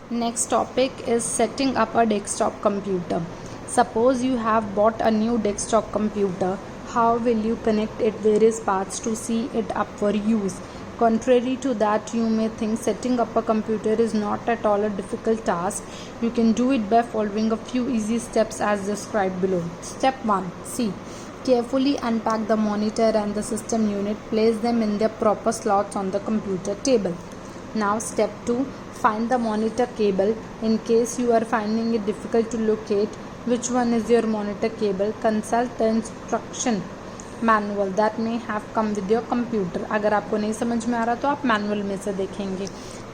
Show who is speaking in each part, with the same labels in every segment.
Speaker 1: Next topic is setting up a desktop computer. Suppose you have bought a new desktop computer. How will you connect it various parts to see it up for use? Contrary to that, you may think setting up a computer is not at all a difficult task. You can do it by following a few easy steps as described below. Step 1. C. Carefully unpack the monitor and the system unit. Place them in their proper slots on the computer table. Now step 2. Find the monitor cable. In case you are finding it difficult to locate which one is your monitor cable, consult the instruction manual that may have come with your computer. अगर आपको नहीं समझ में आ रहा तो आप manual में से देखेंगे.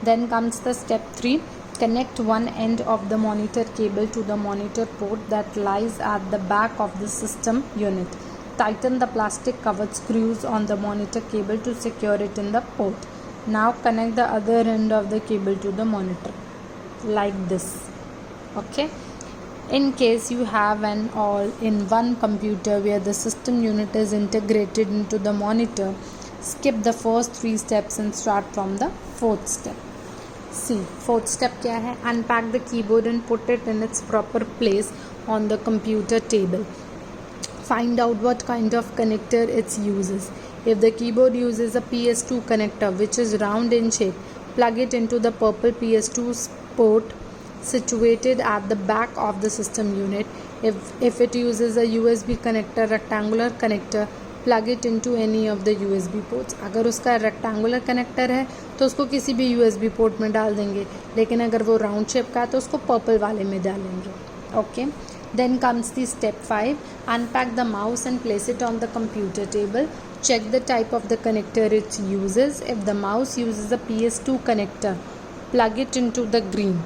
Speaker 1: Then comes the step 3. Connect one end of the monitor cable to the monitor port that lies at the back of the system unit. Tighten the plastic covered screws on the monitor cable to secure it in the port. Now connect the other end of the cable to the monitor like this. Okay. In case you have an all-in-one computer where the system unit is integrated into the monitor, skip the first 3 steps and start from the 4th step. See, 4th step क्या है? Unpack the keyboard and put it in its proper place on the computer table. Find out what kind of connector it uses. If the keyboard uses a PS2 connector which is round in shape, plug it into the purple PS2 port situated at the back of the system unit. If it uses a USB connector, rectangular connector, plug it into any of the USB ports. अगर उसका rectangular connector है तो उसको किसी भी USB port में डाल देंगे, लेकिन अगर वो round shape का है तो उसको purple वाले में डालेंगे. Okay. Then comes the step 5. Unpack the mouse and place it on the computer table. Check the type of the connector it uses. If the mouse uses a PS2 connector, plug it into the green.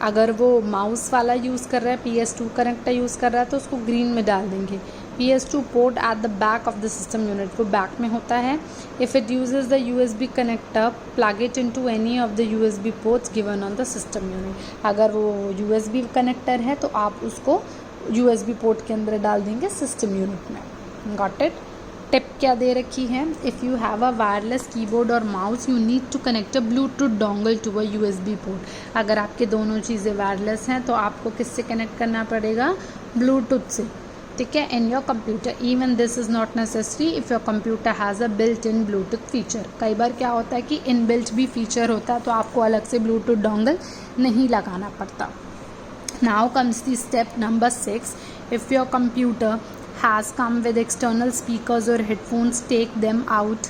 Speaker 1: अगर वो mouse वाला use कर रहा है, PS2 connector use कर रहा है तो उसको ग्रीन में डाल देंगे. PS2 port at the back of the system unit, वो बैक में होता है. If it uses the USB connector, plug it into any of the USB ports given on the system unit. अगर वो USB कनेक्टर है तो आप उसको USB पोर्ट के अंदर डाल देंगे सिस्टम यूनिट में. Got it. टिप क्या दे रखी है? If you have a wireless keyboard और mouse, you need to connect a Bluetooth dongle to a USB port. अगर आपके दोनों चीज़ें वायरलेस हैं तो आपको किससे कनेक्ट करना पड़ेगा? ब्लूटूथ से. ठीक है. In your computer. Even this is not necessary if your computer has a built in Bluetooth feature. कई बार क्या होता है कि इन बिल्ट भी फीचर होता है तो आपको अलग से ब्लूटूथ डोंगल नहीं लगाना पड़ता. Now comes the step number 6. If your computer has come with external speakers or headphones, take them out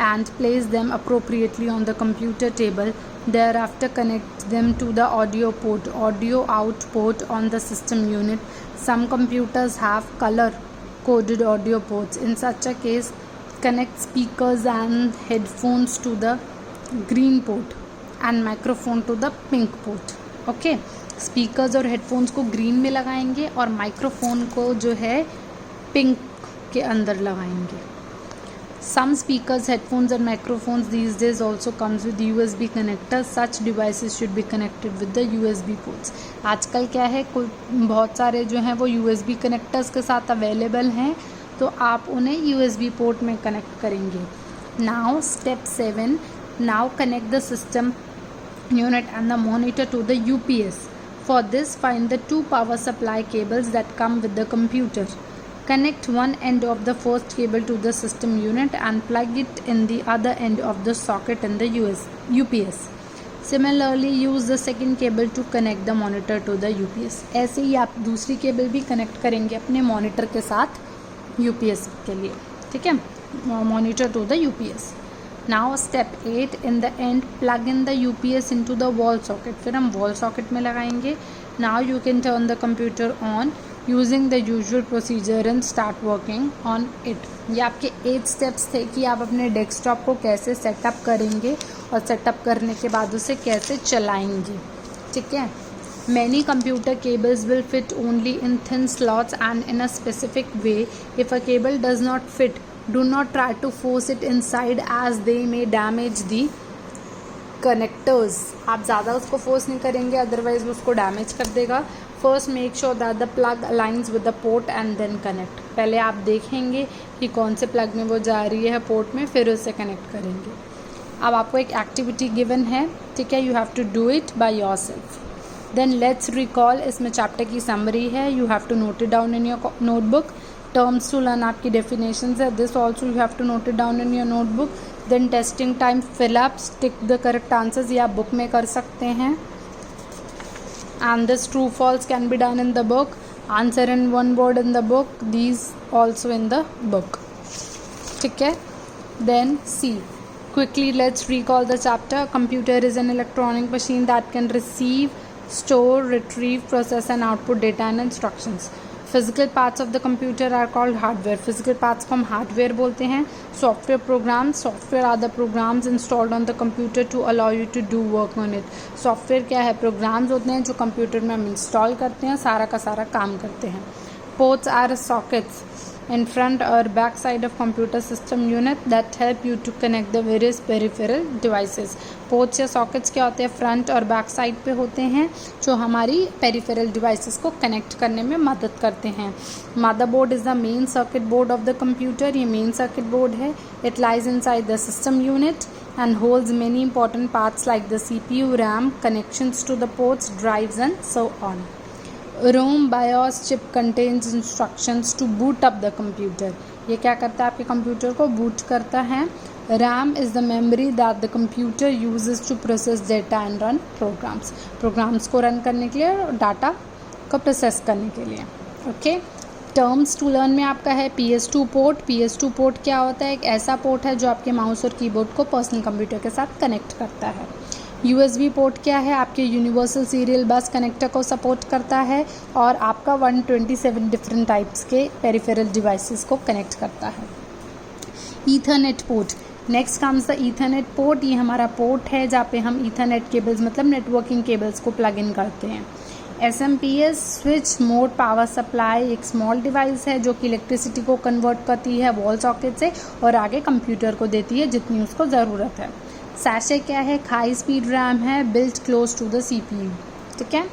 Speaker 1: and place them appropriately on the computer table. Thereafter connect them to the audio out port on the system unit. Some computers have color coded audio ports. In such a case, connect speakers and headphones to the green port and microphone to the pink port. Okay. Speakers और headphones को green में लगाएंगे और microphone को जो है pink के अंदर लगाएंगे. सम स्पीकर्स, हेडफोन्स और microphones these days also comes with USB connector. Such devices should be connected with the USB ports. आजकल क्या है, बहुत सारे जो हैं वो USB कनेक्टर्स के साथ अवेलेबल हैं तो आप उन्हें USB पोर्ट में कनेक्ट करेंगे. Now step 7. Now connect the system unit and the monitor to the UPS. For this, find the 2 power supply cables that come with the computer. Connect one end of the first cable to the system unit and plug it in the other end of the socket in the UPS. Similarly, use the second cable to connect the monitor to the UPS. ऐसे ही आप दूसरी cable भी connect करेंगे अपने monitor के साथ UPS के लिए. ठीक है. Monitor to the UPS. Now step 8. In the end, plug in the UPS into the wall socket. फिर हम wall socket में लगाएंगे. Now you can turn the computer on using the usual procedure and start working on it. ये आपके 8 steps थे कि आप अपने डेस्कटॉप को कैसे सेटअप करेंगे और सेटअप करने के बाद उसे कैसे चलाएंगे. ठीक है. Many computer cables will fit only in thin slots and in a specific way. If a cable does not fit, do not try to force it inside as they may damage the connectors. आप ज़्यादा उसको force नहीं करेंगे, otherwise उसको damage कर देगा. First make sure that the plug aligns with the port and then connect. पहले आप देखेंगे कि कौन से प्लग में वो जा रही है पोर्ट में, फिर उसे कनेक्ट करेंगे. अब आपको एक एक्टिविटी गिवन है. ठीक है. You have to do it by yourself. Then let's recall, इसमें चैप्टर की समरी है, you have to note it down in your notebook. Terms to learn आपकी डेफिनेशन है, this also you have to note it down in your notebook. Then testing time, fill up, tick the correct answers, ये आप book में कर सकते हैं. And this true false can be done in the book. Answer in one word in the book, these also in the book. ठीक है. Then see, quickly let's recall the chapter. Computer is an electronic machine that can receive, store, retrieve, process and output data and instructions. Physical parts of the computer are called hardware. Physical parts को हम hardware बोलते हैं. Software programs, software are the programs installed on the computer to allow you to do work on it. Software क्या है? Programs होते हैं जो computer में हम इंस्टॉल करते हैं, सारा का सारा काम करते हैं. Ports are sockets in front or back side of computer system unit that help you to connect the various peripheral devices. Ports या sockets क्या होते हैं? फ्रंट और बैक साइड पे होते हैं जो हमारी peripheral devices को कनेक्ट करने में मदद करते हैं. Motherboard is the main circuit board of the computer. ये main circuit board है. It lies inside the system unit and holds many important parts like the CPU, RAM, connections to the ports, drives and so on. ROM BIOS chip contains instructions to boot up the computer. ये क्या करता है? आपके computer को boot करता है. RAM is the memory that the computer uses to process data and run programs. प्रोग्राम्स को रन करने के लिए और डाटा को प्रोसेस करने के लिए. ओके. टर्म्स टू लर्न में आपका है PS2 पोर्ट. PS2 पोर्ट क्या होता है? एक ऐसा पोर्ट है जो आपके माउस और कीबोर्ड को पर्सनल कंप्यूटर के साथ कनेक्ट करता है. USB पोर्ट क्या है? आपके यूनिवर्सल सीरियल बस कनेक्टर को सपोर्ट करता है और आपका 127 डिफरेंट टाइप्स के पेरिफेरल डिवाइसेस को कनेक्ट करता है. Ethernet port, next comes the Ethernet port. ये हमारा पोर्ट है जहाँ पे हम ईथरनेट केबल्स मतलब नेटवर्किंग केबल्स को प्लग इन करते हैं. SMPS switch mode power supply एक स्मॉल डिवाइस है जो कि इलेक्ट्रिसिटी को कन्वर्ट करती है वॉल सॉकेट से और आगे कंप्यूटर को देती है जितनी उसको ज़रूरत है. सैशे क्या है? हाई स्पीड रैम है, built close to the CPU. ठीक है.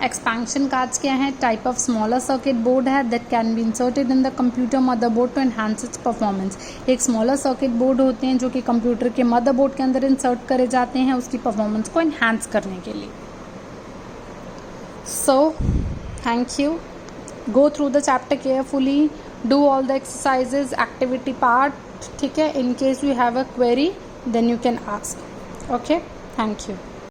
Speaker 1: एक्सपेंशन कार्ड्स क्या है? Type of smaller circuit board है that can be inserted in the computer motherboard to enhance its performance. एक स्मॉलर सर्किट बोर्ड होते हैं जो कि कंप्यूटर के मदरबोर्ड के अंदर इंसर्ट करे जाते हैं उसकी परफॉर्मेंस को एनहांस करने के लिए. So thank you. Go through the chapter carefully, do all the exercises, activity part. ठीक है. In case you have a query then you can ask. Okay, thank you.